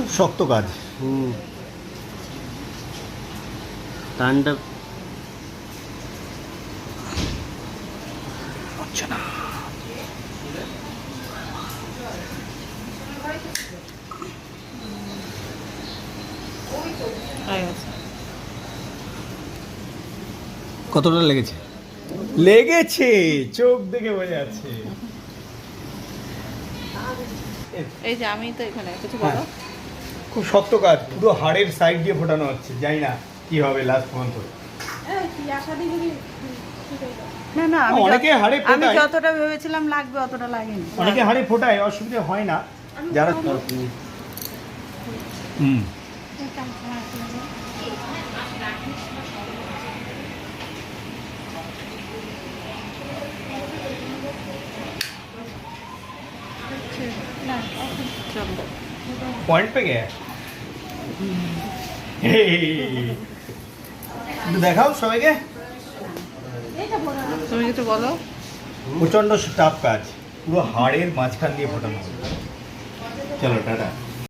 খুব শক্ত কাজ। টানটা হচ্ছে না। কতটা লেগেছে? লেগেছে, চোখ দেখে বোঝা যাচ্ছে। এই যে আমি তো এখানে কিছু বলো। খুব শক্ত কাজ, পুরো হাড়ের সাইড দিয়ে ফোটানো হচ্ছে, জানি না কি হবে লাস্ট পর্যন্ত। না না অনেকে হাড়ে আমি ফোটায়, যতটা ভেবেছিলাম লাগবে অতটা লাগেনি। অনেকে হাড়ে ফোটায়, অসুবিধা হয় না যারা। হুম, চলো पॉइंट पे गया দেখাও সবাইকে। তুমি কিছু বলো। প্রচন্ড টাফ কাজ, পুরো হাড়ের মাঝখান দিয়ে ফোটানো। চলো টাটা।